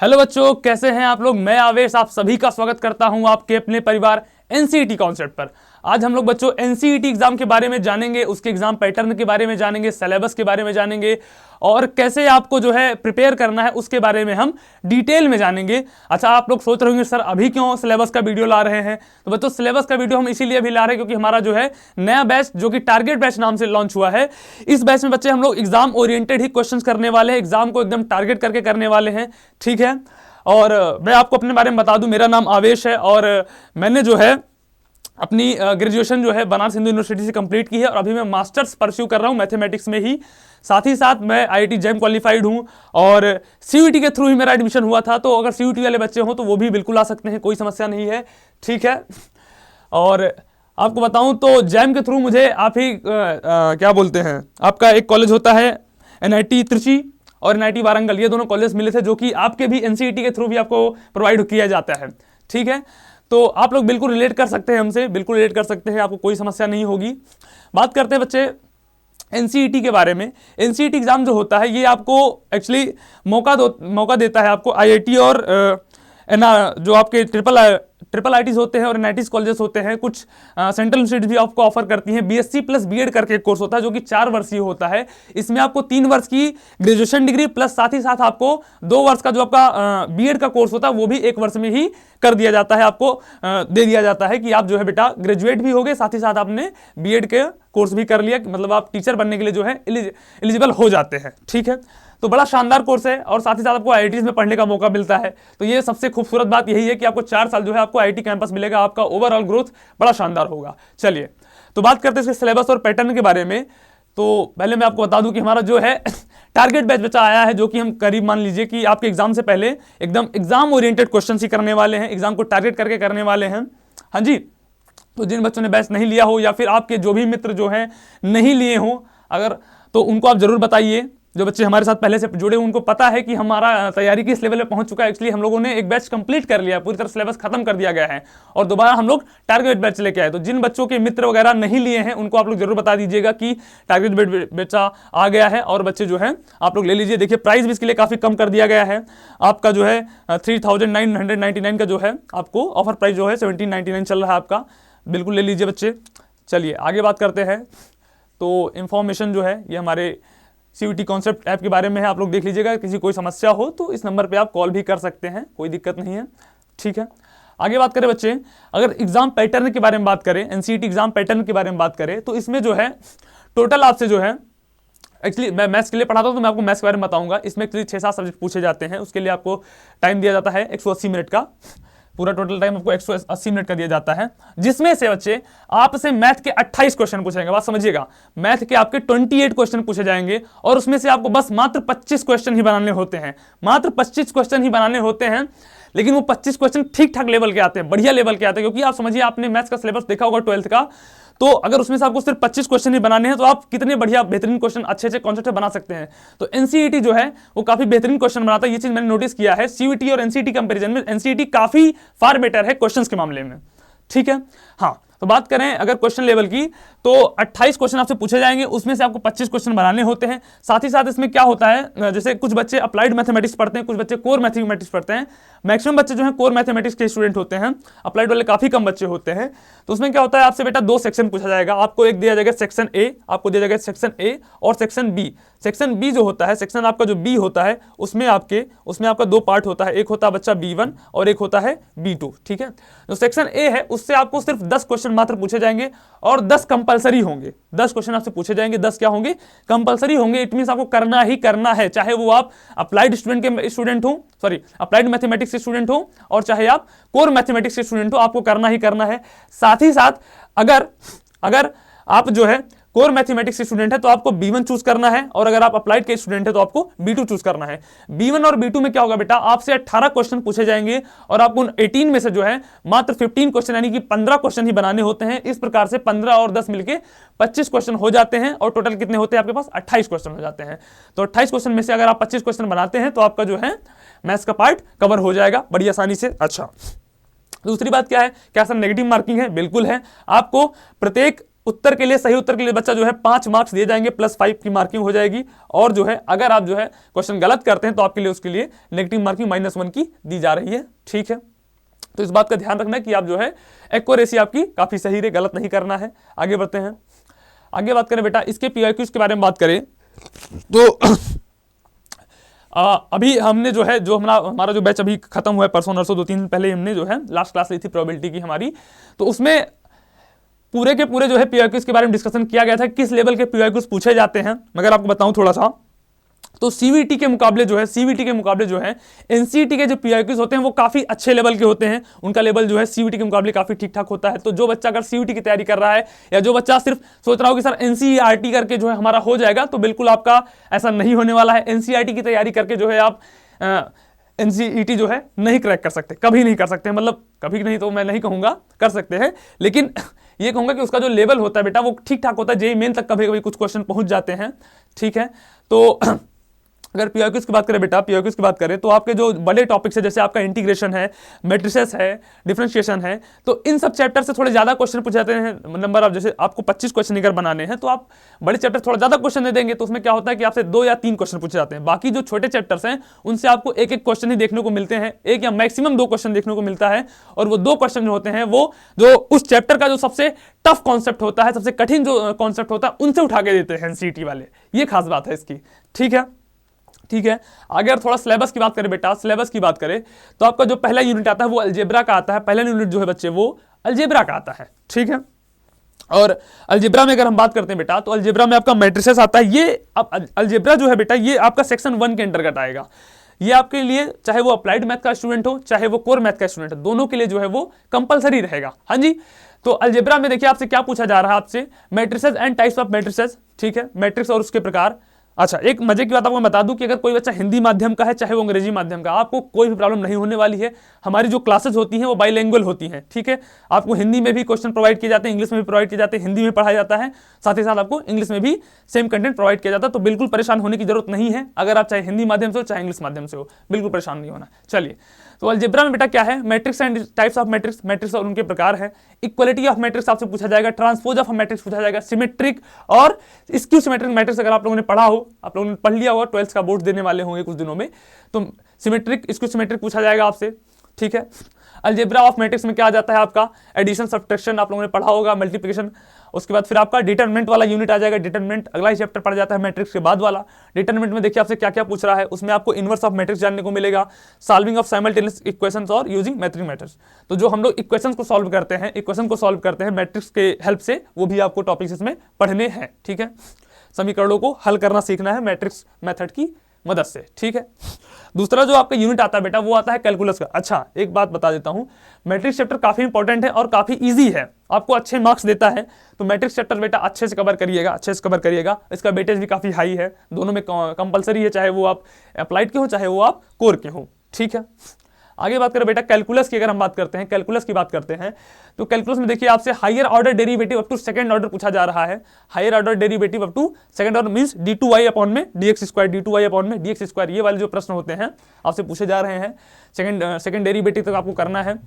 Hello बच्चों, कैसे हैं आप लोग। मैं आवेश आप सभी का स्वागत करता हूं आपके अपने परिवार एनसीईटी कॉन्सेप्ट पर। आज हम लोग बच्चों एनसीईटी एग्जाम के बारे में जानेंगे, उसके एग्जाम पैटर्न के बारे में जानेंगे, सिलेबस के बारे में जानेंगे और कैसे आपको जो है प्रिपेयर करना है उसके बारे में हम डिटेल में जानेंगे। अच्छा, आप लोग सोच रहे होंगे सर अभी क्यों सिलेबस का वीडियो ला रहे हैं। तो बच्चों सिलेबस का वीडियो हम इसीलिए अभी ला रहे हैं क्योंकि हमारा जो है नया बैच जो कि टारगेट बैच नाम से लॉन्च हुआ है, इस बैच में बच्चे हम लोग एग्जाम ओरिएंटेड ही क्वेश्चन करने वाले हैं, एग्जाम को एकदम टारगेट करके करने वाले हैं। ठीक है, और मैं आपको अपने बारे में बता दूं, मेरा नाम आवेश है और मैंने जो है अपनी ग्रेजुएशन जो है बनारस हिंदू यूनिवर्सिटी से कंप्लीट की है और अभी मैं मास्टर्स परस्यू कर रहा हूं मैथमेटिक्स में ही। साथ ही साथ मैं आईआईटी जैम क्वालिफाइड हूं और सीयूईटी के थ्रू ही मेरा एडमिशन हुआ था। तो अगर सीयूईटी वाले बच्चे हो तो वो भी बिल्कुल आ सकते हैं, कोई समस्या नहीं है। ठीक है, और आपको बताऊं तो जैम के थ्रू मुझे आप ही क्या बोलते हैं, आपका एक कॉलेज होता है एनआईटी त्रिची और एनआईटी वारंगल, ये दोनों कॉलेज मिले थे जो कि आपके भी एनसीईटी के थ्रू भी आपको प्रोवाइड किया जाता है। ठीक है, तो आप लोग बिल्कुल रिलेट कर सकते हैं हमसे, बिल्कुल रिलेट कर सकते हैं, आपको कोई समस्या नहीं होगी। बात करते हैं बच्चे एनसीईटी के बारे में। एनसीईटी एग्जाम जो होता है ये आपको एक्चुअली मौका देता है आपको आईआईटी और जो आपके ट्रिपल आईटीज होते हैं और एनआईटीज कॉलेजेस होते हैं, कुछ सेंट्रल यूनिवर्सिटीज भी आपको ऑफर करती हैं। बीएससी प्लस बीएड करके एक कोर्स होता है जो कि 4 वर्षीय होता है। इसमें आपको 3 वर्ष की ग्रेजुएशन डिग्री प्लस साथ ही साथ आपको 2 वर्ष का जो आपका बीएड का कोर्स होता है वो भी 1 वर्ष में ही कर दिया जाता है, आपको दे दिया जाता है कि आप जो है बेटा ग्रेजुएट भी हो गए, साथ ही साथ आपने बीएड के कोर्स भी कर लिया, मतलब आप टीचर बनने के लिए जो है एलिजिबल हो जाते हैं। ठीक है, तो बड़ा शानदार कोर्स है और साथ ही साथ आपको आईआईटीज में पढ़ने का मौका मिलता है। तो ये सबसे खूबसूरत बात यही है कि आपको 4 साल जो है आपको आईआईटी कैंपस मिलेगा, आपका ओवरऑल ग्रोथ बड़ा शानदार होगा। चलिए तो बात करते हैं इसके सिलेबस और पैटर्न के बारे में। तो पहले मैं आपको बता दूं कि हमारा जो है टारगेट बैच बच्चा आया है जो कि हम करीब मान लीजिए कि आपके एग्जाम से पहले एकदम एग्जाम ओरिएंटेड क्वेश्चन ही करने वाले हैं, एग्जाम को टारगेट करके करने वाले हैं। हाँ जी, तो जिन बच्चों ने बैच नहीं लिया हो या फिर आपके जो भी मित्र जो हैं नहीं लिए हो अगर, तो उनको आप जरूर बताइए। जो बच्चे हमारे साथ पहले से जुड़े उनको पता है कि हमारा तैयारी किस लेवल पे पहुंच चुका है। एक्चुअली हम लोगों ने एक बैच कंप्लीट कर लिया, पूरी तरह सिलेबस खत्म कर दिया गया है और दोबारा हम लोग टारगेट बैच लेके आए। तो जिन बच्चों के मित्र वगैरह नहीं लिए हैं उनको आप लोग जरूर बता दीजिएगा कि टारगेट बैच आ गया है और बच्चे जो है आप लोग ले लीजिए। देखिए प्राइस भी इसके लिए काफी कम कर दिया गया है, आपका जो है 3999 का जो है आपको ऑफर प्राइस जो है 1799 चल रहा है आपका, बिल्कुल ले लीजिए बच्चे। चलिए आगे बात करते हैं। तो इंफॉर्मेशन जो है ये हमारे सीयूईटी कॉन्सेप्ट ऐप के बारे में है, आप लोग देख लीजिएगा। किसी कोई समस्या हो तो इस नंबर पे आप कॉल भी कर सकते हैं, कोई दिक्कत नहीं है। ठीक है, आगे बात करें बच्चे, अगर एग्जाम पैटर्न के बारे में बात करें, एनसीईटी एग्जाम पैटर्न के बारे में बात करें तो इसमें जो है टोटल आपसे जो है, एक्चुअली मैं मैथ्स के लिए पढ़ाता हूं तो मैं आपको मैथ्स के बारे में बताऊंगा। इसमें एक्चुअली 6-7 सब्जेक्ट पूछे जाते हैं, उसके लिए आपको टाइम दिया जाता है 180 मिनट का, पूरा टोटल टाइम आपको 180 मिनट का दिया जाता है, जिसमें से बच्चे आपसे मैथ के 28 क्वेश्चन पूछे जाएंगे। बात समझिएगा, मैथ के आपके 28 क्वेश्चन पूछे जाएंगे और उसमें से आपको बस मात्र 25 क्वेश्चन ही बनाने होते हैं, मात्र 25 क्वेश्चन ही बनाने होते हैं। लेकिन वो 25 क्वेश्चन ठीक ठाक लेवल के आते हैं, बढ़िया लेवल के आते हैं, क्योंकि आप समझिए आपने मैथ्स का सिलेबस देखा होगा 12th का, तो अगर उसमें से आपको सिर्फ 25 क्वेश्चन ही बनाने हैं तो आप कितने बढ़िया बेहतरीन क्वेश्चन अच्छे कॉन्सेप्ट बना सकते हैं। तो एनसीईटी जो है वो काफी बेहतरीन क्वेश्चन बनाता है, ये चीज मैंने नोटिस किया है। सीयूईटी और एनसीईटी कंपैरिजन में एनसीईटी काफी फार बेटर है क्वेश्चंस के मामले में। ठीक है, हाँ तो बात करें अगर क्वेश्चन लेवल की तो 28 क्वेश्चन आपसे पूछे जाएंगे, उसमें से आपको 25 क्वेश्चन बनाने होते हैं। साथ ही साथ इसमें क्या होता है, जैसे कुछ बच्चे अप्लाइड मैथमेटिक्स पढ़ते हैं, कुछ बच्चे कोर मैथमेटिक्स पढ़ते हैं। मैक्सिमम बच्चे जो हैं कोर मैथमेटिक्स के स्टूडेंट होते हैं, अप्लाइड वाले काफी कम बच्चे होते हैं। तो उसमें क्या होता है, आपसे बेटा 2 सेक्शन पूछा जाएगा, आपको एक दिया जाएगा सेक्शन ए, आपको दिया जाएगा सेक्शन ए और सेक्शन बी। सेक्शन बी जो होता है, सेक्शन आपका जो बी होता है उसमें आपका 2 पार्ट होता है, एक होता है बच्चा B1 और एक होता है B2। ठीक है, जो सेक्शन ए है उससे आपको सिर्फ 10 क्वेश्चन मात्र पूछे जाएंगे और 10 कंपलसरी होंगे। 10 क्वेश्चन आपसे पूछे जाएंगे, 10 क्या होंगे, कंपलसरी होंगे। इट मींस आपको करना ही करना है, चाहे वो आप अप्लाइड स्टूडेंट हो, सॉरी अप्लाइड मैथमेटिक्स के स्टूडेंट हो और चाहे आप कोर मैथमेटिक्स के स्टूडेंट हो, आपको करना ही करना है। साथ ही साथ अगर आप जो है कोर मैथमेटिक्स के स्टूडेंट है तो आपको B1 चूज करना है और अगर आप अप्लाइड के स्टूडेंट है तो आपको B2 चूज करना है। B1 और B2 में क्या होगा बेटा, आपसे 18 क्वेश्चन पूछे जाएंगे और आपको उन 18 में से जो है मात्र 15 क्वेश्चन यानी कि 15 क्वेश्चन ही बनाने होते हैं। इस प्रकार से 15 और 10 मिलके 25 क्वेश्चन हो जाते हैं और टोटल कितने होते हैं आपके पास, 28 क्वेश्चन हो जाते हैं। तो 28 क्वेश्चन में से अगर आप 25 क्वेश्चन बनाते हैं तो आपका जो है मैथ्स का पार्ट कवर हो जाएगा बड़ी आसानी से। अच्छा, दूसरी बात क्या है, क्या सर नेगेटिव मार्किंग है? बिल्कुल है। आपको प्रत्येक उत्तर के लिए, सही उत्तर के लिए बच्चा जो है 5 मार्क्स दिए जाएंगे, +5 की मार्किंग हो जाएगी। और जो है अगर आप जो है क्वेश्चन गलत करते हैं तो आपके लिए उसके लिए नेगेटिव मार्किंग -1 की दी जा रही है। ठीक है, तो इस बात का ध्यान रखना है कि आप जो है एक्यूरेसी आपकी काफी सही रहे, गलत नहीं करना है। आगे बढ़ते हैं, आगे बात करें बेटा इसके PYQs के बारे में बात करें तो अभी हमने जो है हमारा जो बैच अभी खत्म हुआ है परसों नरसों 2-3 दिन पहले हमने जो है लास्ट क्लास ली थी प्रोबेबिलिटी की हमारी, तो उसमें पूरे के पूरे जो है PYQs के बारे में डिस्कशन किया गया था, किस लेवल के PYQs पूछे जाते हैं। मगर आपको बताऊं थोड़ा सा, तो CVT के मुकाबले जो है NCET के जो PYQs होते हैं वो काफी अच्छे लेवल के होते हैं, उनका लेवल जो है CVT के मुकाबले काफी ठीक ठाक होता है। तो जो बच्चा अगर CVT की तैयारी कर रहा है या जो बच्चा सिर्फ सोच रहा हो कि सर NCERT करके जो है हमारा हो जाएगा, तो बिल्कुल आपका ऐसा नहीं होने वाला है। NCERT की तैयारी करके जो है आप NCET जो है नहीं क्रैक कर सकते, कभी नहीं कर सकते, मतलब कभी नहीं तो मैं नहीं कहूंगा, कर सकते हैं, लेकिन ये कहूंगा कि उसका जो लेवल होता है बेटा वो ठीक ठाक होता है। जेईई मेन तक कभी कभी कुछ क्वेश्चन पहुंच जाते हैं। ठीक है, तो अगर PYQs की बात करें बेटा, PYQs की बात करें तो आपके जो बड़े टॉपिक्स है जैसे आपका इंटीग्रेशन है, मैट्रिसेस है, डिफरेंशिएशन है, तो इन सब चैप्टर से थोड़े ज्यादा क्वेश्चन पूछ जाते हैं। नंबर ऑफ जैसे आपको 25 क्वेश्चन अगर बनाने हैं तो आप बड़े चैप्टर थोड़ा ज्यादा क्वेश्चन दे देंगे तो उसमें क्या होता है कि आपसे 2 या 3 क्वेश्चन पूछे जाते हैं। बाकी जो छोटे चैप्टर्स हैं उनसे आपको एक क्वेश्चन ही देखने को मिलते हैं, 1 या मैक्सिमम 2 क्वेश्चन देखने को मिलता है। और वो 2 क्वेश्चन जो होते हैं वो जो उस चैप्टर का जो सबसे टफ कॉन्सेप्ट होता है, सबसे कठिन जो कॉन्सेप्ट होता है उनसे उठा के देते हैं NCET वाले, ये खास बात है इसकी। ठीक है, ठीक है, अगर थोड़ा सिलेबस की बात करें बेटा, सिलेबस की बात करें तो आपका जो पहला यूनिट आता है वो अलजेब्रा का आता है, पहला यूनिट जो है बच्चे वो अलजेब्रा का आता है। ठीक है, और अलजेब्रा में अगर हम बात करते हैं बेटा तो अलजेब्रा में आपका मैट्रिसेस आता है। ये अब अलजेब्रा जो है बेटा ये आपका सेक्शन 1 के अंतर्गत आएगा। ये आपके लिए चाहे वो अप्लाइड मैथ का स्टूडेंट हो चाहे वो कोर मैथ का स्टूडेंट हो, दोनों के लिए जो है वो कंपलसरी रहेगा। हाँ जी, तो अलजेब्रा में देखिए आपसे क्या पूछा जा रहा है, आपसे matrices and types of matrices. ठीक है, मैट्रिक्स और उसके प्रकार। अच्छा, एक मजे की बात आपको बता दूं कि अगर कोई बच्चा हिंदी माध्यम का है चाहे वो अंग्रेजी माध्यम का, आपको कोई भी प्रॉब्लम नहीं होने वाली है। हमारी जो क्लासेस होती हैं वो बाइलिंगुअल होती हैं। ठीक है, आपको हिंदी में भी क्वेश्चन प्रोवाइड किए जाते हैं, इंग्लिश में भी प्रोवाइड किए जाते हैं, हिंदी में पढ़ाया जाता है, साथ ही साथ आपको इंग्लिश में भी सेम कंटेंट प्रोवाइड किया जाता है। तो बिल्कुल परेशान होने की जरूरत नहीं है, अगर आप चाहे हिंदी माध्यम से हो चाहे इंग्लिश माध्यम से हो, बिल्कुल परेशान नहीं होना। चलिए, तो अलजेब्रा में बेटा क्या है, matrix and types of matrix, matrix और उनके प्रकार है। इक्वलिटी ऑफ मैट्रिक्स आपसे पूछा जाएगा, ट्रांसपोज ऑफ मैट्रिक्स पूछा जाएगा, सिमेट्रिक और स्क्यू सिमेट्रिक मैट्रिक्स अगर आप लोगों ने पढ़ा हो, आप लोगों ने पढ़ लिया होगा, 12th का बोर्ड देने वाले होंगे कुछ दिनों में, तो सिमेट्रिक स्क्यू सिमेट्रिक पूछा जाएगा आपसे। ठीक है, अलजेब्रा ऑफ मैट्रिक्स में क्या आ जाता है आपका एडिशन सब्ट्रैक्शन आप लोगों ने पढ़ा होगा, मल्टीप्लिकेशन, उसके बाद फिर आपका डिटरमिनेंट वाला यूनिट आ जाएगा। डिटरमिनेंट अगला ही चैप्टर पड़ जाता है मैट्रिक्स के बाद वाला। डिटरमिनेंट में देखिए आपसे क्या क्या पूछ रहा है, उसमें आपको इनवर्स ऑफ मैट्रिक्स जानने को मिलेगा, सॉल्विंग ऑफ साइमल्टेनियस इक्वेशंस और यूजिंग मैट्रिक मेथड्स। तो जो हम लोग इक्वेशंस को सॉल्व करते हैं, इक्वेशन को सॉल्व करते हैं मैट्रिक्स के हेल्प से, वो भी आपको टॉपिक्स इसमें पढ़ने हैं। ठीक है, समीकरणों को हल करना सीखना है मैट्रिक्स मेथड की मदद से। ठीक है, दूसरा जो आपका यूनिट आता है बेटा वो आता है कैलकुलस का। अच्छा, एक बात बता देता हूं, मैट्रिक्स चैप्टर काफी इंपॉर्टेंट है और काफी इजी है, आपको अच्छे मार्क्स देता है। तो मैट्रिक्स चैप्टर बेटा अच्छे से कवर करिएगा, अच्छे से कवर करिएगा। इसका वेटेज भी काफी हाई है, दोनों में कंपलसरी है, चाहे वो आप अप्लाइड के हो चाहे वो आप कोर के हो। ठीक है, आगे बात करें बेटा कैलकुलस की, अगर हम बात करते हैं कैलकुलस की बात करते हैं तो कैलकुलस में देखिए आपसे higher order derivative up to second order पूछा जा रहा है। Higher order derivative up to second order means d2y upon में dx स्क्वायर, d2y अपॉन में dx स्क्वायर, ये वाले जो प्रश्न होते हैं आपसे पूछे जा रहे हैं। सेकंड डेरिवेटिव तक आपको करना है।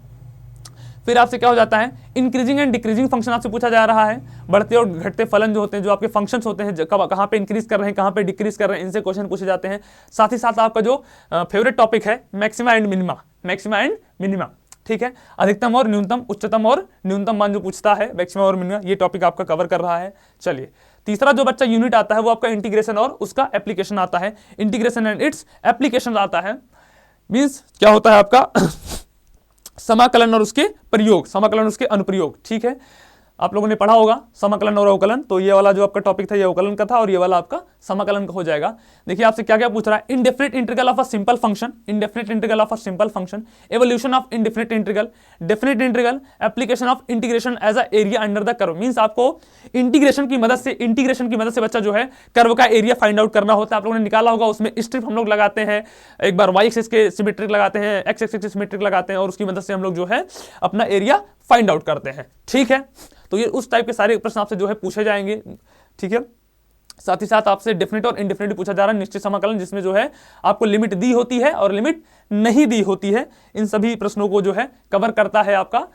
फिर आपसे क्या हो जाता है, इंक्रीजिंग एंड डिक्रीजिंग फंक्शन आपसे पूछा जा रहा है। बढ़ते और घटते फलन जो होते हैं, जो आपके फंक्शंस होते हैं, कहाँ पे इंक्रीज कर रहे हैं कहाँ पे डिक्रीज कर रहे हैं, इनसे क्वेश्चन पूछे जाते हैं। साथ ही साथ आपका जो फेवरेट टॉपिक है maxima and minima, maxima and minima. ठीक है, अधिकतम और न्यूनतम, उच्चतम और न्यूनतम मान जो पूछता है, मैक्सिमा और मिनिमा, ये टॉपिक आपका कवर कर रहा है। चलिए, तीसरा जो बच्चा यूनिट आता है वो आपका इंटीग्रेशन और उसका एप्लीकेशन आता है। इंटीग्रेशन एंड इट्स एप्लीकेशन आता है, मींस क्या होता है आपका समाकलन और उसके प्रयोग, समाकलन उसके अनुप्रयोग। ठीक है, आप लोगों ने पढ़ा होगा समाकलन और अवकलन, तो ये वाला जो आपका टॉपिक था ये अवकलन का था और ये वाला आपका समाकलन का हो जाएगा। देखिए आपसे क्या क्या पूछ रहा है, indefinite integral of a simple function, indefinite integral of a simple function, evolution of indefinite integral, definite integral, application of integration as a area under the curve. Means आपको इंटीग्रेशन की मदद से बच्चा जो है कर्व का एरिया फाइंड आउट करना होता है। आप लोगों ने निकाला होगा, उसमें स्ट्रिप हम लोग लगाते हैं, एक बार वाई एक्सिस के सिमेट्रिक लगाते हैं, एक्स एक्सिस के सिमेट्रिक लगाते हैं और उसकी मदद से हम लोग जो है अपना एरिया फाइंड आउट करते हैं। ठीक है, तो ये उस टाइप के सारे प्रश्न आपसे जो है पूछे जाएंगे। ठीक है, साथ ही साथ आपसे डेफिनेट और इंडेफिनिट पूछा जा रहा है, निश्चित समाकलन जिसमें जो है आपको लिमिट दी होती है और लिमिट नहीं दी होती है, इन सभी प्रश्नों को जो है कवर करता है आपका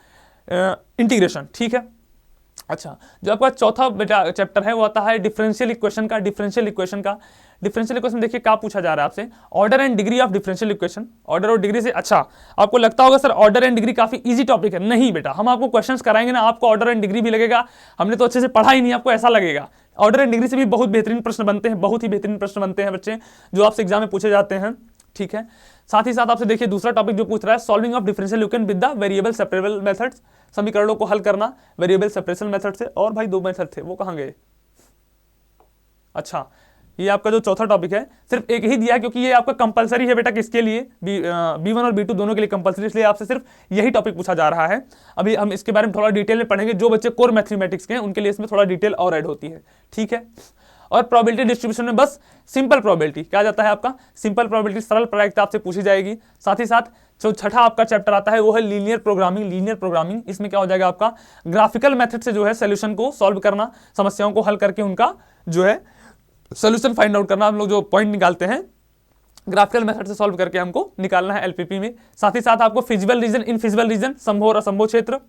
इंटीग्रेशन। ठीक है, अच्छा, जो आपका चौथा बेटा चैप्टर है वो आता है डिफरेंशियल इक्वेशन का। डिफरेंशियल इक्वेशन देखिए क्या पूछा जा रहा है आपसे, order and degree of differential equation. Order और डिग्री से, अच्छा आपको लगता होगा सर ऑर्डर एंड डिग्री काफी इजी टॉपिक है। नहीं बेटा, हम आपको क्वेश्चंस कराएंगे ना, आपको ऑर्डर एंड डिग्री भी लगेगा हमने तो अच्छे से पढ़ा ही नहीं, आपको ऐसा लगेगा। ऑर्डर एंड डिग्री से भी बहुत बेहतरीन प्रश्न बनते हैं, बहुत ही बेहतरीन प्रश्न बनते हैं बच्चे, जो आपसे एग्जाम में पूछे जाते हैं। ठीक है, साथ ही साथ आपसे देखिए दूसरा टॉपिक जो पूछ रहा है, solving of differential equation with the variable separable methods, समीकरणों को हल करना वेरिएबल सेपरेशन मेथड से। और भाई 2 मेथड थे, वो कहां गए? अच्छा, ये आपका जो चौथा टॉपिक है सिर्फ एक ही दिया है, क्योंकि ये आपका कंपलसरी है बेटा, किसके लिए? B1 और B2 दोनों के लिए कंपलसरी, इसलिए आपसे सिर्फ यही टॉपिक पूछा जा रहा है। अभी हम इसके बारे में थोड़ा डिटेल में पढ़ेंगे, जो बच्चे कोर मैथमेटिक्स के हैं उनके लिए इसमें थोड़ा डिटेल और ऐड होती है। ठीक है, और प्रोबेबिलिटी डिस्ट्रीब्यूशन में बस सिंपल प्रोबेबिलिटी क्या जाता है आपका, सिंपल प्रोबेबिलिटी, सरल प्रायिकता आपसे पूछी जाएगी। साथ ही साथ जो छठा आपका चैप्टर आता है वो है लीनियर प्रोग्रामिंग। लीनियर प्रोग्रामिंग, इसमें क्या हो जाएगा आपका, ग्राफिकल मेथड से जो है सोल्यूशन को सॉल्व करना, समस्याओं को हल करके उनका जो है सोल्यूशन फाइंड आउट करना। हम लोग जो पॉइंट निकालते हैं ग्राफिकल मेथड से सॉल्व करके हमको निकालना है एलपीपी में। साथ ही साथ आपको फिजिबल रीजन, इनफिजिबल रीजन, संभव और असंभव क्षेत्र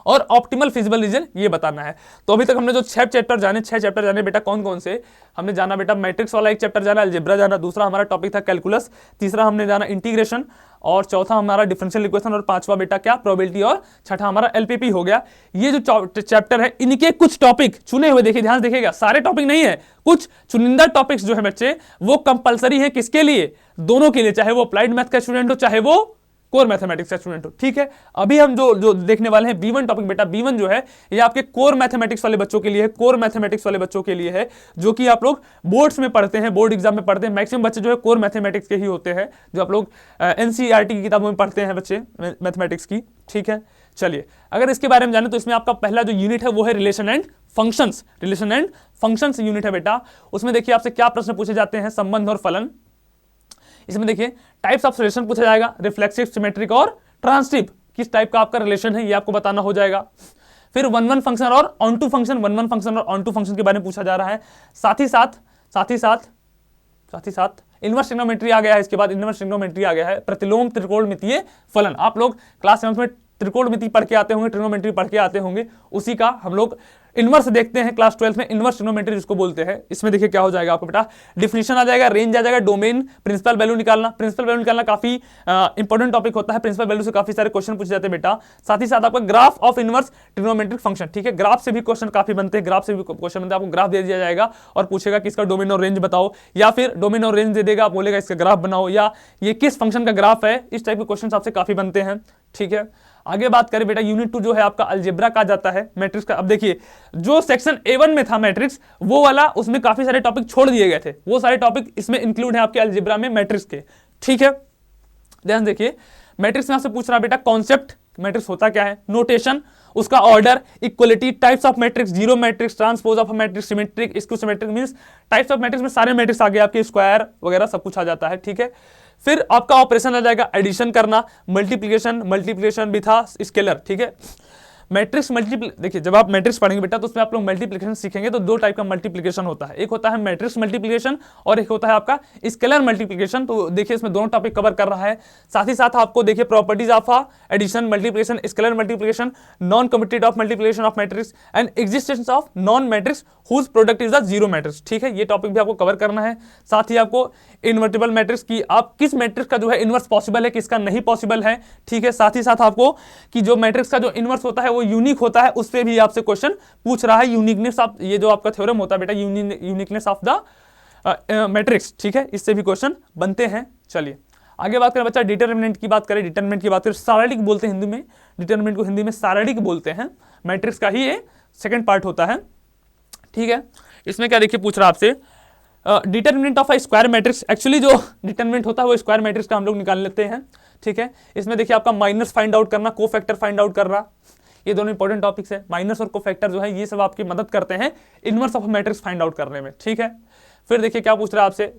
और ऑप्टिमल फिजिबल रीजन ये बताना है। तो अभी तक हमने जो 6 चैप्टर जाने बेटा कौन कौन से हमने जाना बेटा, मैट्रिक्स वाला एक चैप्टर जाना, अलजेब्रा जाना, दूसरा हमारा टॉपिक था कैलकुलस, तीसरा हमने जाना इंटीग्रेशन, और चौथा हमारा डिफरेंशियल इक्वेशन, और पांचवा बेटा क्या, प्रोबेबिलिटी, और छठा हमारा एलपीपी हो गया। ये जो चैप्टर है इनके कुछ टॉपिक चुने हुए, देखिए ध्यान से देखिएगा, सारे टॉपिक नहीं है, कुछ चुनिंदा टॉपिक्स जो है बच्चे वो कंपलसरी है, किसके लिए? दोनों के लिए, चाहे वो अप्लाइड मैथ का स्टूडेंट हो चाहे वो कोर मैथमेटिक्स का स्टूडेंट हो। ठीक है, अभी हम जो देखने वाले हैं B1 टॉपिक बेटा, B1 जो है ये आपके कोर मैथमेटिक्स वाले बच्चों के लिए है, कोर मैथमेटिक्स वाले बच्चों के लिए है, जो कि आप लोग बोर्ड्स में पढ़ते हैं, बोर्ड एग्जाम में पढ़ते हैं। मैक्सिमम बच्चे जो है कोर मैथमेटिक्स के ही होते हैं, जो आप लोग एनसीईआरटी की किताबों में पढ़ते हैं बच्चे मैथमेटिक्स की। ठीक है, चलिए अगर इसके बारे में जाने तो इसमें आपका पहला जो यूनिट है वो है relation and functions. Relation and functions unit है बेटा, उसमें देखिए आपसे क्या प्रश्न पूछे जाते हैं, संबंध और फलन। इसमें देखिए टाइप्स ऑफ रिलेशन पूछा जाएगा, रिफ्लेक्सिव, सिमेट्रिक और ट्रांसिटिव, किस टाइप का आपका रिलेशन है ये आपको बताना हो जाएगा। फिर वन वन फंक्शन और onto function, one one function और ऑन टू फंक्शन के बारे में पूछा जा रहा है। साथ ही साथ इनवर्स ट्रिग्नोमेट्री आ गया है, इसके बाद इनवर्स ट्रिग्नोमेट्री आ गया है, प्रतिलोम त्रिकोणमितीय फलन। आप लोग क्लास 7 में त्रिकोणमिति पढ़ के आते होंगे, ट्रिग्नोमेट्री पढ़ के आते होंगे, उसी का हम लोग इनवर्स देखते हैं क्लास 12 में, इनवर्स ट्रिग्नोमेट्री जिसको बोलते हैं। इसमें देखिए क्या हो जाएगा आपको बेटा, डिफिनेशन आ जाएगा, रेंज आ जाएगा, डोमेन, प्रिंसिपल वैल्यू निकालना। प्रिंसिपल वैल्यू निकालना काफी इंपॉर्टेंट टॉपिक होता है, प्रिंसिपल वैल्यू से काफी सारे क्वेश्चन पूछे जाते हैं बेटा। साथ ही साथ आपका graph of inverse trigonometric function. ठीक है, ग्राफ से भी क्वेश्चन काफी बनते हैं, ग्राफ से भी क्वेश्चन बनते हैं। आपको ग्राफ दे दिया जाएगा और पूछेगा कि इसका डोमेन और रेंज बताओ, या फिर डोमेन और रेंज दे देगा, बोलेगा इसका ग्राफ बनाओ, या ये किस फंक्शन का ग्राफ है। इस टाइप के क्वेश्चन आपसे काफी बनते हैं। ठीक है, आगे बात करें बेटा, यूनिट 2 जो है आपका अलजेब्रा का जाता है, मैट्रिक्स का। अब देखिए जो सेक्शन A1 में था मैट्रिक्स, वो वाला उसमें काफी सारे टॉपिक छोड़ दिए गए थे, वो सारे टॉपिक इसमें इंक्लूड है आपके अलजेब्रा में मैट्रिक्स के। ठीक है, ध्यान देखिए, मैट्रिक्स में आपसे पूछ रहा बेटा कॉन्सेप्ट, मैट्रिक्स होता क्या है, नोटेशन, उसका order, equality, types of matrix, zero matrix, transpose of matrix, symmetric, skew symmetric, means types of matrix में सारे मैट्रिक्स आ गए आपके, स्क्वायर वगैरह सब कुछ आ जाता है। ठीक है, फिर आपका ऑपरेशन आ जाएगा, एडिशन करना, मल्टीप्लिकेशन भी था, स्केलर। ठीक है, मैट्रिक्स देखिए जब आप मैट्रिक्स पढ़ेंगे बेटा तो उसमें आप लोग मल्टीप्लिकेशन सीखेंगे, तो 2 टाइप का मल्टीप्लिकेशन होता है, एक होता है मैट्रिक्स मल्टीप्लिकेशन और एक होता है आपका स्केलर मल्टीप्लिकेशन। तो देखिए इसमें दोनों टॉपिक कवर कर रहा है। साथ ही साथ आपको देखिए properties of addition, multiplication, scalar multiplication, non commutative of multiplication of matrix and existence of non matrix whose product is the zero matrix. ठीक है, ये टॉपिक भी आपको कवर करना है। साथ ही आपको इनवर्टिबल मैट्रिक्स की, आप किस मैट्रिक्स का जो है इनवर्स पॉसिबल है, किसका नहीं पॉसिबल है। ठीक है, साथ ही साथ आपको कि जो मैट्रिक्स का जो इनवर्स होता है वो यूनिक होता है, उस पे भी आपसे क्वेश्चन पूछ रहा है। यूनिकनेस ऑफ, ये जो आपका थ्योरम होता है बेटा, यूनिकनेस ऑफ द मैट्रिक्स। ठीक है, इससे भी क्वेश्चन बनते हैं। चलिए आगे बात करें बच्चा, डिटरमिनेंट की बात करें। डिटरमिनेंट की बात करें, सारणिक बोलते हैं हिंदी में, डिटरमिनेंट को हिंदी में सारणिक बोलते हैं। मैट्रिक्स का ही ये सेकंड पार्ट होता है। ठीक है, इसमें क्या देखिए पूछ रहा आपसे determinant of a square matrix. Actually जो डिटरमिनेंट होता है वो स्क्वायर मैट्रिक्स का हम लोग निकाल लेते हैं। ठीक है, इसमें देखिए आपका माइनस फाइंड आउट करना, कोफैक्टर फाइंड आउट करना, ये दोनों इंपॉर्टेंट टॉपिक्स है। माइनस और कोफैक्टर जो है ये सब आपकी मदद करते हैं inverse of matrix find out करने में। ठीक है, फिर देखिए क्या पूछ रहा है आपसे,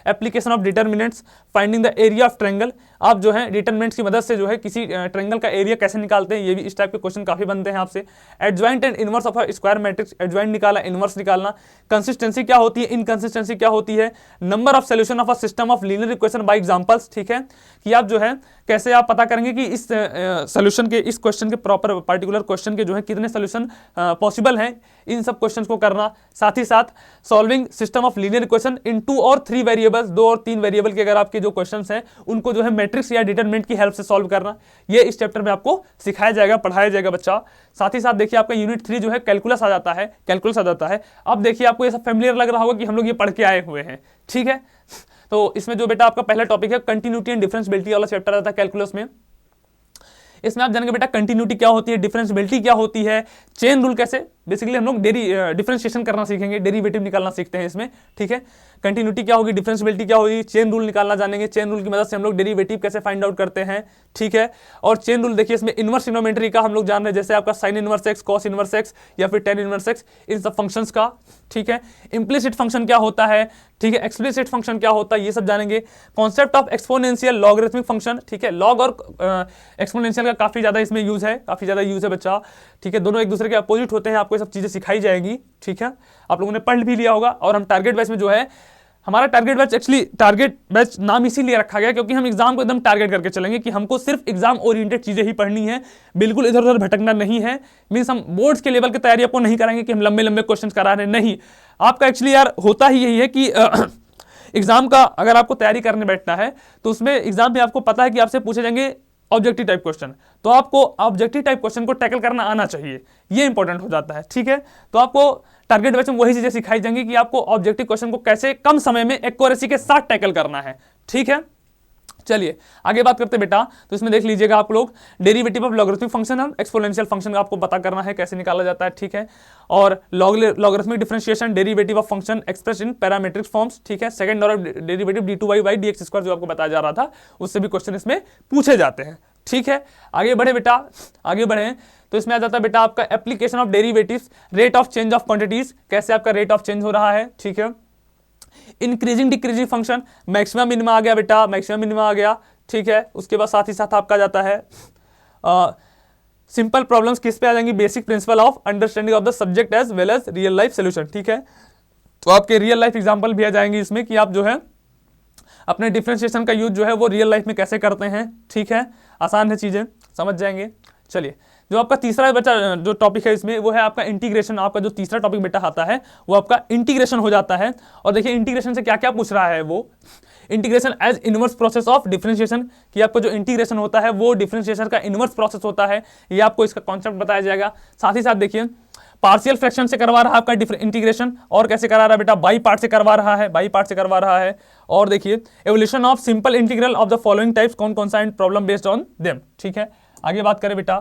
application of determinants, finding the area of triangle. आप जो है डिटरमिनेंट्स की मदद से जो है किसी ट्रायंगल का एरिया कैसे निकालते हैं, ये भी इस टाइप के क्वेश्चन काफी बनते हैं आपसे। Adjoint and inverse of square matrix, adjoint निकाला, इनवर्स निकालना, कंसिस्टेंसी क्या होती है, इनकंसिस्टेंसी क्या होती है, number of solution of a system of linear equation by examples, ठीक है, कि आप जो है कैसे आप पता करेंगे कि इस सोल्यूशन के, इस क्वेश्चन के प्रॉपर पर्टिकुलर क्वेश्चन के जो है कितने सोल्यूशन पॉसिबल हैं, इन सब क्वेश्चंस को करना। साथ ही साथ solving system of linear equation in 2 और 3 वेरिएबल्स, 2 और 3 वेरिएबल के अगर आपके जो क्वेश्चंस हैं उनको जो है मैट्रिक्स या डिटरमिनेंट की हेल्प से सॉल्व करना, ये इस चैप्टर में आपको सिखाया जाएगा, पढ़ाया जाएगा बच्चा। साथ ही साथ देखिए आपका यूनिट 3 जो है कैलकुलस आ जाता है, कैलकुलस आ जाता है। अब देखिए आपको ये सब फेमिलियर लग रहा होगा कि हम लोग ये पढ़ के आए हुए हैं, ठीक है। तो इसमें जो बेटा आपका पहला टॉपिक है कंटिन्यूटी एंड डिफरेंशिएबिलिटी वाला चैप्टर आता है कैलकुलस में। इसमें आप जानेंगे बेटा कंटिन्यूटी क्या होती है, डिफरेंशिएबिलिटी क्या होती है, चेन रूल कैसे, बेसिकली हम लोग डिफरेंशिएशन करना सीखेंगे, डेरिवेटिव निकालना सीखते हैं इसमें, ठीक है। कंटिन्यूटी क्या होगी, डिफरेंशिएबिलिटी क्या होगी, चेन रूल निकालना जानेंगे, चेन रूल की मदद से हम लोग डेरिवेटिव कैसे फाइंड आउट करते हैं, ठीक है। और चेन रूल देखिए इसमें इनवर्स ट्रिग्नोमेट्री का हम लोग जान रहे हैं, जैसे आपका sine inverse x, cos inverse x या फिर टेन इनवर्स एक्स, इन सब फंक्शंस का, ठीक है। इंप्लिसिट फंक्शन क्या होता है, ठीक है, एक्सप्लिसिट फंक्शन क्या होता है, ये सब जानेंगे। Concept of exponential logarithmic function, ठीक है, लॉग और एक्सपोनेंशियल का काफी ज्यादा इसमें यूज है, काफी ज्यादा यूज है बच्चा, ठीक है, दोनों एक दूसरे के अपोजिट होते हैं, आपको ये सब चीजें सिखाई जाएगी, ठीक है। आप लोगों ने पढ़ भी लिया होगा। और हम टारगेट बैच में जो है, हमारा target batch, actually target batch नाम इसीलिए रखा गया क्योंकि हम एग्जाम को एकदम टारगेट करके चलेंगे कि हमको सिर्फ एग्जाम ओरिएंटेड चीजें ही पढ़नी है, बिल्कुल इधर उधर भटकना नहीं है। मींस हम बोर्ड्स के लेवल की तैयारी आपको नहीं कराएंगे कि हम लंबे लंबे क्वेश्चन करा रहे हैं, नहीं। आपका एक्चुअली यार होता ही यही है कि एग्जाम का अगर आपको तैयारी करने बैठना है तो उसमें एग्जाम में आपको पता है कि आपसे पूछे जाएंगे ऑब्जेक्टिव टाइप क्वेश्चन, तो आपको ऑब्जेक्टिव टाइप क्वेश्चन को टैकल करना आना चाहिए, ये इंपॉर्टेंट हो जाता है, ठीक है। तो आपको टारगेट बैच में वही चीजें सिखाई जाएंगी कि आपको ऑब्जेक्टिव क्वेश्चन को कैसे कम समय में एक्यूरेसी के साथ टैकल करना है, ठीक है। चलिए आगे बात करते हैं बेटा। तो इसमें देख लीजिएगा आप लोग डेरिवेटिव ऑफ लॉगरिथमिक फंक्शन और एक्सपोनेंशियल फंक्शन का आपको पता करना है कैसे निकाला जाता है, ठीक है। और logarithmic differentiation, derivative of function express in parametric forms, ठीक है। Second order derivative d2y by dx square जो आपको बताया जा रहा था, उससे भी क्वेश्चन इसमें पूछे जाते हैं, ठीक है। आगे बढ़े बेटा, आगे बढ़े तो इसमें आ जाता है बेटा आपका application of derivatives, rate of change of quantities, कैसे आपका रेट ऑफ चेंज हो रहा है, ठीक है। Increasing decreasing function, maximum minimum आ गया बेटा, मैक्सिमम मिनिमम आ गया, ठीक है। उसके बाद साथ ही साथ आपका जाता है सिंपल प्रॉब्लम्स, किस पे आ जाएंगी, basic principle of understanding of the subject as well as real life solution, ठीक है। तो आपके रियल लाइफ एग्जांपल भी आ जाएंगे इसमें कि आप जो है अपने डिफरेंशिएशन का यूज जो है वो रियल लाइफ में कैसे करते हैं, ठीक है। आसान है, चीजें समझ जाएंगे। चलिए जो आपका तीसरा बच्चा जो टॉपिक है इसमें वो है आपका इंटीग्रेशन। आपका जो तीसरा टॉपिक बेटा आता है वो आपका इंटीग्रेशन हो जाता है। और देखिए इंटीग्रेशन से क्या क्या पूछ रहा है वो, integration as inverse process of differentiation, कि आपको जो इंटीग्रेशन होता है वो डिफरेंशिएशन का इनवर्स प्रोसेस होता है, ये आपको इसका कॉन्सेप्ट बताया जाएगा। साथ ही साथ देखिए पार्शियल फ्रैक्शन से करवा रहा है आपका इंटीग्रेशन, और कैसे करा रहा है बेटा, बाई पार्ट से करवा रहा है, बाई पार्ट से करवा रहा है। और देखिए evolution of simple integral of the following types, कौन कौन सा and problem based on them, ठीक है। आगे बात करें बेटा,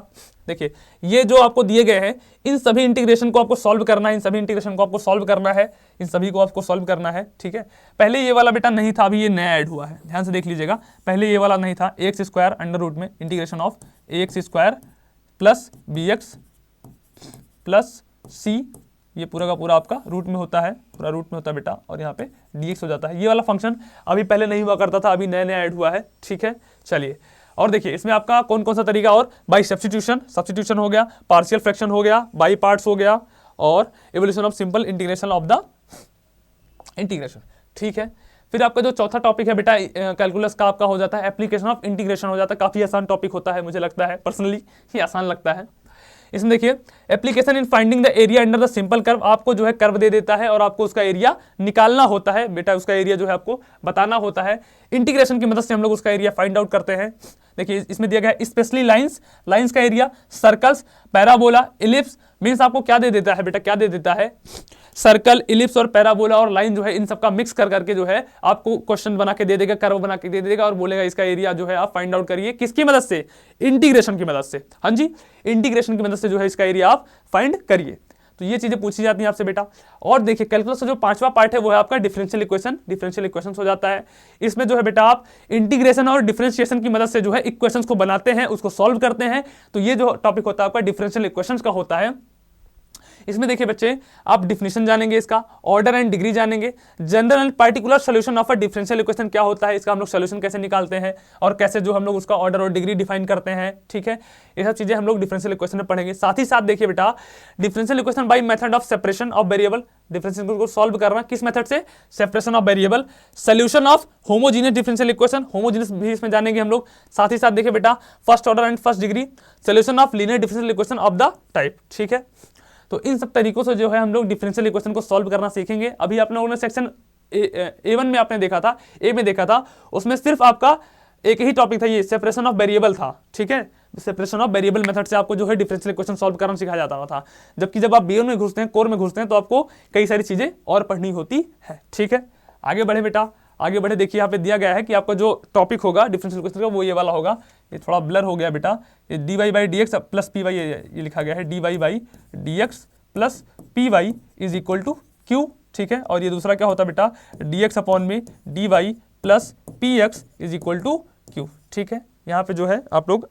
देखिए ये जो आपको दिए गए हैं इन सभी इंटीग्रेशन को आपको सॉल्व करना है, इन सभी इंटीग्रेशन को आपको सॉल्व करना है, इन सभी को आपको सॉल्व करना है, ठीक है। पहले ये वाला बेटा नहीं था, अभी ये नया ऐड हुआ है, ध्यान से देख लीजिएगा। पहले ये वाला नहीं था, एक्स स्क्वायर अंडर रूट में integration of x square plus b x plus c, ये पूरा का पूरा आपका रूट में होता है, पूरा रूट में होता है बेटा, और यहाँ पे dx हो जाता है। ये वाला फंक्शन अभी पहले नहीं हुआ करता था, अभी नया नया ऐड हुआ है, ठीक है। चलिए और देखिए इसमें आपका कौन कौन सा तरीका, और बाई सब्स्टिट्यूशन हो गया, पार्शियल फ्रैक्शन हो गया, बाई पार्ट्स हो गया, और evolution of simple integration of the integration, ठीक है। फिर आपका जो चौथा टॉपिक है बेटा कैलकुलस का आपका हो जाता है एप्लीकेशन ऑफ इंटीग्रेशन हो जाता है। काफी आसान टॉपिक होता है, मुझे लगता है पर्सनली ये आसान लगता है। इसमें देखिए application in finding the area under the simple curve, आपको जो है कर्व दे देता है और आपको उसका एरिया निकालना होता है बेटा, उसका एरिया जो है आपको बताना होता है। इंटीग्रेशन की मदद से हम लोग उसका एरिया फाइंड आउट करते हैं। देखिए इसमें दिया गया है स्पेशली लाइंस का area, circles, parabola, ellipse, means आपको क्या दे देता है बेटा, क्या दे देता है, सर्कल, इलिप्स और पैराबोला और लाइन जो है इन सबका मिक्स कर करके जो है आपको क्वेश्चन बना के दे देगा, कर्व बना के दे देगा और बोलेगा इसका एरिया जो है आप फाइंड आउट करिए, किसकी मदद से, इंटीग्रेशन की मदद से। हाँ जी, इंटीग्रेशन की मदद से जो है इसका एरिया आप फाइंड करिए। तो ये चीजें पूछी जाती हैं आपसे बेटा। और देखिए कैलकुलस का जो पांचवा पार्ट है वो है आपका डिफरेंशियल इक्वेशन हो जाता है। इसमें जो है बेटा आप इंटीग्रेशन और डिफरेंशिएशन की मदद से जो है इक्वेशंस को बनाते हैं, उसको सॉल्व करते हैं। तो ये जो टॉपिक होता है आपका डिफरेंशियल इक्वेशंस का होता है। इसमें देखिए बच्चे, आप डिफिनेशन जानेंगे, इसका ऑर्डर एंड डिग्री जानेंगे, general and particular solution of a differential equation क्या होता है, इसका हम लोग सोल्यूशन कैसे निकालते हैं और कैसे जो हम लोग उसका ऑर्डर और डिग्री डिफाइन करते हैं, ठीक है, ये सब चीजें हम लोग डिफरेंशियल इक्वेशन में पढ़ेंगे। साथ ही साथ देखिए बेटा, differential equation by method of separation of variable, differential equation को सॉल्व करना किस मेथड से, separation of variable, solution of homogeneous differential equation, homogeneous भी इसमें जानेंगे हम लोग। साथ ही साथ देखिए बेटा, first order and first degree, solution of linear differential equation of the type, ठीक है। तो इन सब तरीकों से जो है हम लोग डिफरेंशियल इक्वेशन को सॉल्व करना सीखेंगे। अभी आप लोगों ने सेक्शन A1 में आपने देखा था, ए में देखा था, उसमें सिर्फ आपका एक ही टॉपिक था, ये सेपरेशन ऑफ वेरिएबल था, ठीक है। सेपरेशन ऑफ वेरिएबल मेथड से आपको जो है डिफरेंशियल इक्वेशन सॉल्व करना सिखाया जाता था। जबकि जब आप B1 में घुसते हैं, कोर में घुसते हैं, तो आपको कई सारी चीजें और पढ़नी होती है, ठीक है। आगे बढ़े बेटा, आगे बढ़े। देखिए यहाँ पे दिया गया है कि आपका जो टॉपिक होगा डिफरेंशियल इक्वेशन का वो ये वाला होगा। ये थोड़ा ब्लर हो गया बेटा, ये dy by D X plus P Y, ये लिखा गया है dy by D X plus P Y is equal to Q, ठीक है। और ये दूसरा क्या होता है बेटा, dx अपॉन में dy plus P X is equal to Q, ठीक है। यहाँ पे जो है आप लोग,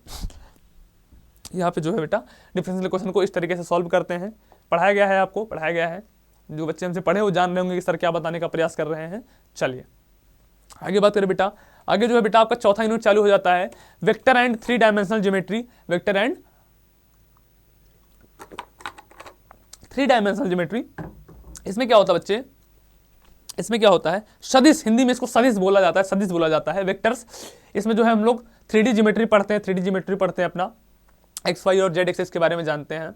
यहाँ पे जो है बेटा डिफरेंशियल इक्वेशन को इस तरीके से सॉल्व करते हैं, पढ़ाया गया है, आपको पढ़ाया गया है। जो बच्चे हमसे पढ़े वो जान रहे होंगे कि सर क्या बताने का प्रयास कर रहे हैं। चलिए आगे बात करें बेटा। आगे जो है बेटा आपका चौथा यूनिट चालू हो जाता है, vector and 3 dimensional geometry, vector and 3 dimensional geometry. इसमें क्या होता है बच्चे, इसमें क्या होता है, सदिश, हिंदी में इसको सदिश बोला जाता है, सदिश बोला जाता है, वेक्टर्स। इसमें जो है हम लोग 3D ज्योमेट्री पढ़ते हैं, 3D ज्योमेट्री पढ़ते हैं, अपना एक्स वाई और जेड एक्सेस के बारे में जानते हैं।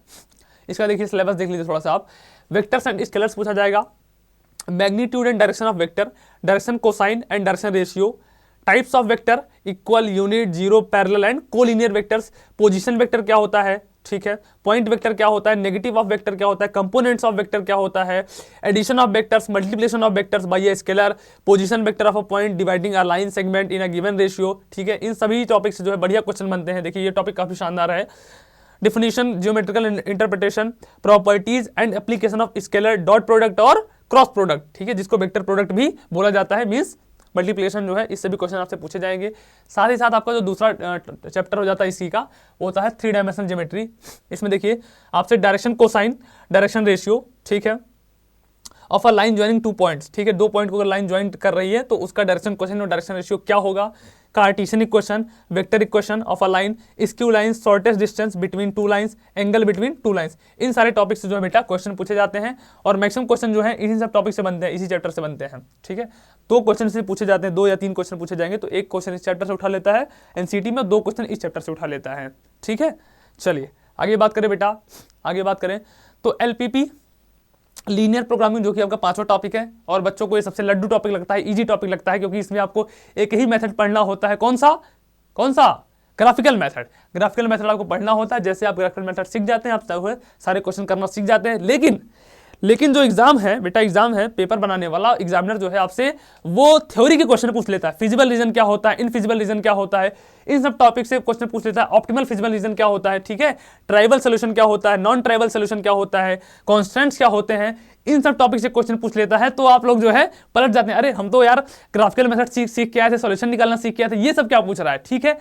इसका देखिए सिलेबस देख लीजिए थोड़ा सा आप। वेक्टर्स एंड स्केलर्स पूछा जाएगा, magnitude and direction of vector, direction cosine and direction ratio, types of vector, equal, unit, zero, parallel and collinear vectors, position vector क्या होता है, ठीक है, पॉइंट वेक्टर क्या होता है, नेगेटिव ऑफ वेक्टर क्या होता है, कंपोनेंट्स ऑफ वेक्टर क्या होता है, addition of vectors, multiplication of vectors by a scalar, position vector of a point dividing a line segment in a given ratio, ठीक है। इन सभी टॉपिक से जो है बढ़िया क्वेश्चन बनते हैं। देखिए ये टॉपिक काफी शानदार है। Definition, geometrical interpretation, properties and application of scalar, dot product और क्रॉस प्रोडक्ट, ठीक है, जिसको वेक्टर प्रोडक्ट भी बोला जाता है, मींस मल्टीप्लिकेशन जो है, इससे भी क्वेश्चन आपसे पूछे जाएंगे। साथ ही साथ आपका जो दूसरा चैप्टर हो जाता है इसी का, वो होता है 3 डायमेंशनल ज्योमेट्री। इसमें देखिए आपसे डायरेक्शन कोसाइन, डायरेक्शन रेशियो, ठीक है, of a line joining 2 points, ठीक है, 2 पॉइंट को अगर लाइन ज्वाइन कर रही है तो उसका डायरेक्शन कोसाइन और डायरेक्शन रेशियो क्या होगा, Cartesian equation, vector equation of a line, skew line, shortest distance between 2 lines, angle between 2 lines, इन सारे टॉपिक से जो है बेटा क्वेश्चन पूछे जाते हैं। और मैक्सिमम क्वेश्चन जो है इन्हीं सब टॉपिक से बनते हैं, इसी चैप्टर से बनते हैं, ठीक है। 2 क्वेश्चन से पूछे जाते हैं, 2 या 3 क्वेश्चन पूछे जाएंगे, तो 1 क्वेश्चन इस चैप्टर से उठा लेता है एनसीटी में, 2 क्वेश्चन इस चैप्टर से उठा लेता है, ठीक है। चलिए आगे बात करें बेटा, आगे बात करें तो एलपीपी, लीनियर प्रोग्रामिंग, जो कि आपका 5वां टॉपिक है, और बच्चों को ये सबसे लड्डू टॉपिक लगता है, इजी टॉपिक लगता है, क्योंकि इसमें आपको एक ही मेथड पढ़ना होता है। कौन सा, कौन सा, ग्राफिकल मेथड। ग्राफिकल मेथड आपको पढ़ना होता है। जैसे आप ग्राफिकल मेथड सीख जाते हैं, आप सारे क्वेश्चन करना सीख जाते हैं। लेकिन जो एग्जाम है बेटा, एग्जाम है, पेपर बनाने वाला एग्जामिनर जो है आपसे वो थ्योरी के क्वेश्चन पूछ लेता है। फिजिबल रीजन क्या होता है, इनफिजिबल रीजन क्या होता है, इन सब टॉपिक से क्वेश्चन पूछ लेता है। ऑप्टिमल फिजिबल रीजन क्या होता है, ठीक है, ट्राइबल सोल्यूशन क्या होता है, नॉन ट्राइबल सोल्यूशन क्या होता है, कॉन्स्टेंट्स क्या होते हैं, इन सब टॉपिक से क्वेश्चन पूछ लेता है। तो आप लोग जो है पलट जाते हैं, अरे हम तो यार ग्राफिकल मेथड सीख के आए थे, सोल्यूशन निकालना सीख के आए थे, ये सब क्या पूछ रहा है, ठीक है।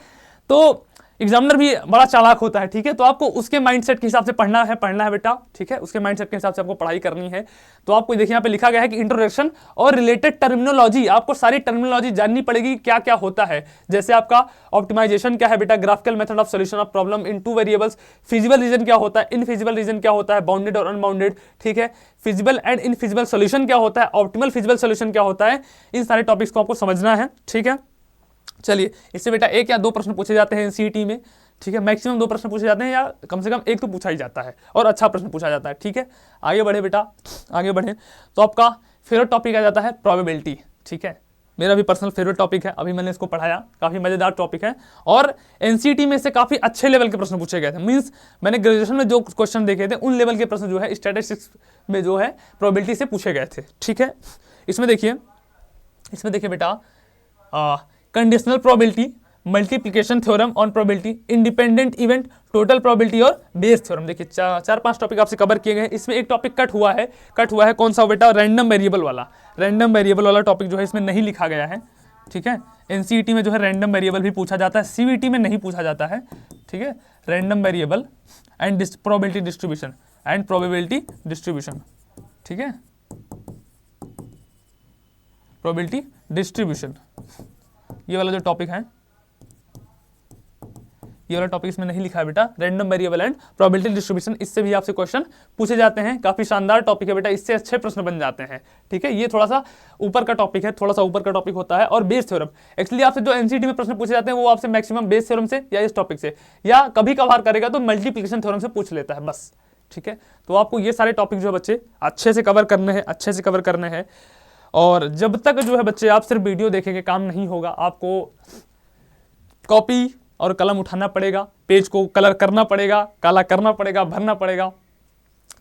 तो एग्जामिनर भी बड़ा चालाक होता है, ठीक है। तो आपको उसके माइंडसेट के हिसाब से पढ़ना है बेटा, ठीक है, उसके माइंडसेट के हिसाब से आपको पढ़ाई करनी है। तो आपको देखिए यहाँ पे लिखा गया है कि इंट्रोडक्शन और रिलेटेड टर्मिनोलॉजी, आपको सारी टर्मिनोलॉजी जाननी पड़ेगी, क्या क्या होता है। जैसे आपका ऑप्टिमाइजेशन क्या है बेटा, graphical method of solution of problem in 2 variables, feasible region क्या होता है, इनफिजिबल रीजन क्या होता है, बाउंडेड और अनबाउंडेड, ठीक है, फिजिबल एंड इनफिजिबल सॉल्यूशन क्या होता है, ऑप्टिमल फिजिबल सॉल्यूशन क्या होता है, इन सारे टॉपिक्स को आपको समझना है, ठीक है। चलिए इससे बेटा 1 या 2 प्रश्न पूछे जाते हैं एनसीईटी में, ठीक है, मैक्सिमम 2 प्रश्न पूछे जाते हैं, या कम से कम 1 तो पूछा ही जाता है, और अच्छा प्रश्न पूछा जाता है, ठीक है। आगे बढ़े बेटा, आगे बढ़े तो आपका फेवरेट टॉपिक आ जाता है प्रोबेबिलिटी, ठीक है, मेरा भी पर्सनल फेवरेट टॉपिक है, अभी मैंने इसको पढ़ाया, काफी मजेदार टॉपिक है, और एनसीईटी में से काफी अच्छे लेवल के प्रश्न पूछे गए थे। मींस मैंने ग्रेजुएशन में जो क्वेश्चन देखे थे उन लेवल के प्रश्न जो है स्टैटिस्टिक्स में जो है प्रोबेबिलिटी से पूछे गए थे, ठीक है। इसमें देखिए बेटा conditional probability, multiplication theorem on probability, independent event, total probability और बेस थ्योरम। देखिए 4-5 टॉपिक आपसे कवर किए गए। इसमें एक टॉपिक कट हुआ है कौन सा बेटा, रैंडम वेरिएबल वाला टॉपिक जो है इसमें नहीं लिखा गया है, ठीक है। एनसीईटी में जो है रैंडम वेरिएबल भी पूछा जाता है, सीवीटी में नहीं पूछा जाता है, ठीक है। Random variable and probability distribution, and probability distribution. ठीक है, प्रोबेबिलिटी डिस्ट्रीब्यूशन, ये वाला जो टॉपिक है, ये वाला टॉपिक इसमें नहीं लिखा है बेटा, random variable and probability distribution, इससे भी आपसे क्वेश्चन पूछे जाते हैं। काफी शानदार टॉपिक है बेटा, इससे अच्छे प्रश्न बन जाते हैं। ठीक है, ये थोड़ा सा ऊपर का टॉपिक है, थोड़ा सा ऊपर का टॉपिक होता है। और बेस थ्योरम, एक्चुअली आपसे जो एनसीटी में प्रश्न पूछे जाते हैं वो आपसे मैक्सिमम बेस थ्योरम से या इस टॉपिक से, या कभी कभार करेगा तो मल्टीप्लिकेशन थ्योरम से पूछ लेता है बस। ठीक है, तो आपको ये सारे टॉपिक जो है बच्चे अच्छे से कवर करने हैं, अच्छे से कवर करने हैं। और जब तक जो है बच्चे आप सिर्फ वीडियो देखेंगे काम नहीं होगा, आपको कॉपी और कलम उठाना पड़ेगा, पेज को कलर करना पड़ेगा, काला करना पड़ेगा, भरना पड़ेगा,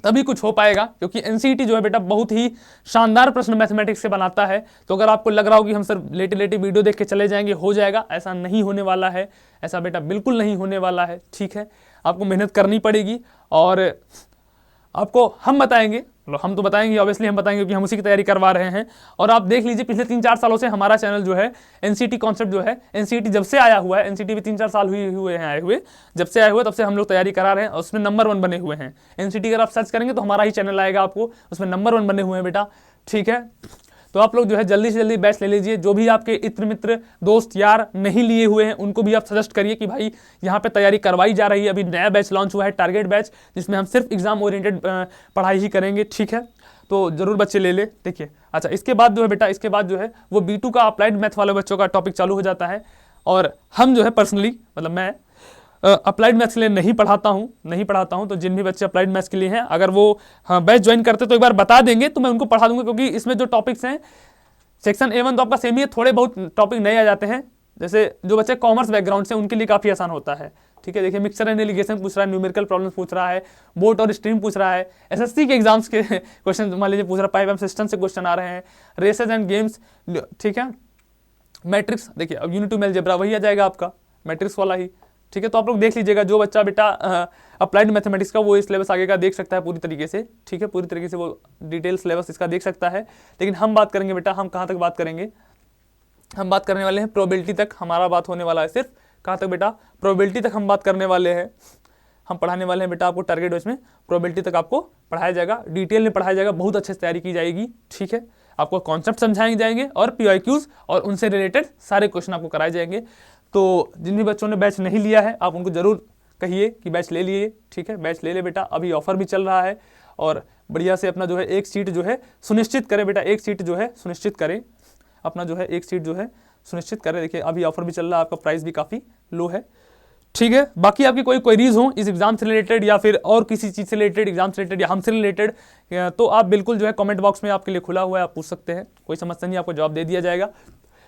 तभी कुछ हो पाएगा। क्योंकि एनसीईटी जो है बेटा बहुत ही शानदार प्रश्न मैथमेटिक्स से बनाता है। तो अगर आपको लग रहा हो कि हम सिर्फ लेटे लेटे वीडियो देख के चले जाएंगे, हो जाएगा, ऐसा नहीं होने वाला है, ऐसा बेटा बिल्कुल नहीं होने वाला है। ठीक है, आपको मेहनत करनी पड़ेगी और आपको हम बताएंगे, हम तो बताएंगे ऑब्वियसली, हम बताएंगे क्योंकि हम उसी की तैयारी करवा रहे हैं। और आप देख लीजिए पिछले 3-4 सालों से हमारा चैनल जो है एनसीटी कॉन्सेप्ट जो है, एनसीटी जब से आया हुआ है, एनसीटी भी 3-4 साल हुए हैं आए हुए, जब से आए हुए तब से हम लोग तैयारी करा रहे हैं और उसमें नंबर 1 बने हुए हैं। एनसीटी अगर आप सर्च करेंगे तो हमारा ही चैनल आएगा आपको, उसमें नंबर 1 बने हुए हैं बेटा। ठीक है, तो आप लोग जो है जल्दी से जल्दी बैच ले लीजिए। जो भी आपके इत्र मित्र दोस्त यार नहीं लिए हुए हैं उनको भी आप सजेस्ट करिए कि भाई यहाँ पे तैयारी करवाई जा रही है। अभी नया बैच लॉन्च हुआ है, टारगेट बैच, जिसमें हम सिर्फ एग्जाम ओरिएंटेड पढ़ाई ही करेंगे। ठीक है, तो जरूर बच्चे ले ले। देखिए, अच्छा इसके बाद जो है बेटा, इसके बाद जो है वो B2 का अप्लाइड मैथ वाले बच्चों का टॉपिक चालू हो जाता है। और हम जो है पर्सनली, मतलब मैं अप्लाइड मैथ्स के लिए नहीं पढ़ाता हूँ। तो जिन भी बच्चे अप्लाइड मैथ्स के लिए हैं, अगर वो बैच ज्वाइन करते तो एक बार बता देंगे तो मैं उनको पढ़ा दूंगा। क्योंकि इसमें जो टॉपिक्स हैं सेक्शन A1 तो आपका सेम ही है, थोड़े बहुत टॉपिक नए आ जाते हैं। जैसे जो बच्चे कॉमर्स बैकग्राउंड से, उनके लिए काफ़ी आसान होता है। ठीक है, देखिए मिक्सचर एंड एलिगेशन पूछ रहा है, न्यूमेरिकल प्रॉब्लम्स पूछ रहा है, बोट और स्ट्रीम पूछ रहा है, एसएससी के एग्जाम्स के क्वेश्चन मान लीजिए पूछ रहा है, पाइप एंड सिस्टम से क्वेश्चन आ रहे हैं, रेसेस एंड गेम्स। ठीक है, मैट्रिक्स, देखिए अब यूनिट 2 में अलजेब्रा वही आ जाएगा आपका, मैट्रिक्स वाला ही। ठीक है, तो आप लोग देख लीजिएगा, जो बच्चा बेटा अप्लाइड मैथमेटिक्स का वो इस सिलेबस आगे का देख सकता है पूरी तरीके से। ठीक है, पूरी तरीके से वो डिटेल सिलेबस इसका देख सकता है। लेकिन हम बात करेंगे बेटा, हम कहाँ तक बात करेंगे, हम बात करने वाले हैं प्रोबेबिलिटी तक, हमारा बात होने वाला है सिर्फ कहाँ तक बेटा, प्रोबेबिलिटी तक हम बात करने वाले हैं। हम पढ़ाने वाले हैं बेटा आपको टारगेट बैच में, प्रोबेबिलिटी तक आपको पढ़ाया जाएगा, डिटेल में पढ़ाया जाएगा, बहुत अच्छे से तैयारी की जाएगी। ठीक है, आपको कॉन्सेप्ट समझाए जाएंगे और PYQs और उनसे रिलेटेड सारे क्वेश्चन आपको कराए जाएंगे। तो जिन भी बच्चों ने बैच नहीं लिया है, आप उनको जरूर कहिए कि बैच ले लिए। ठीक है, बैच ले ले बेटा, अभी ऑफर भी चल रहा है। और बढ़िया से अपना जो है एक सीट जो है सुनिश्चित करें बेटा, एक सीट जो है सुनिश्चित करें, अपना जो है एक सीट जो है सुनिश्चित करें। देखिए अभी ऑफर भी चल रहा है, आपका प्राइस भी काफ़ी लो है। ठीक है, बाकी आपकी कोई क्वेरीज हो इस एग्जाम से रिलेटेड या फिर और किसी चीज़ से रिलेटेड, एग्जाम से रिलेटेड या हमसे रिलेटेड, तो आप बिल्कुल जो है कमेंट बॉक्स में आपके लिए खुला हुआ है, आप पूछ सकते हैं, कोई समस्या नहीं, आपको जवाब दे दिया जाएगा।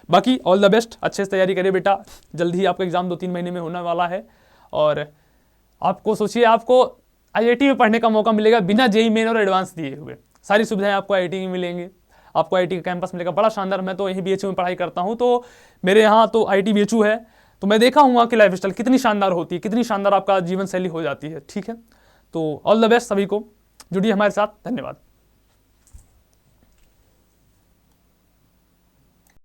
बाकी ऑल द बेस्ट, अच्छे से तैयारी करिए बेटा, जल्दी ही आपका एग्जाम 2-3 महीने में होने वाला है। और आपको सोचिए, आपको IIT में पढ़ने का मौका मिलेगा बिना JEE मेन और एडवांस दिए हुए। सारी सुविधाएं आपको IIT में मिलेंगी, आपको IIT का कैंपस मिलेगा, बड़ा शानदार। मैं तो यहीं BHU में पढ़ाई करता हूँ, तो मेरे यहाँ तो IIT BHU है, तो मैं देखा हूँ कि लाइफ स्टाइल कितनी शानदार होती है, कितनी शानदार आपका जीवन शैली हो जाती है। ठीक है, तो ऑल द बेस्ट सभी को, जुड़िए हमारे साथ, धन्यवाद।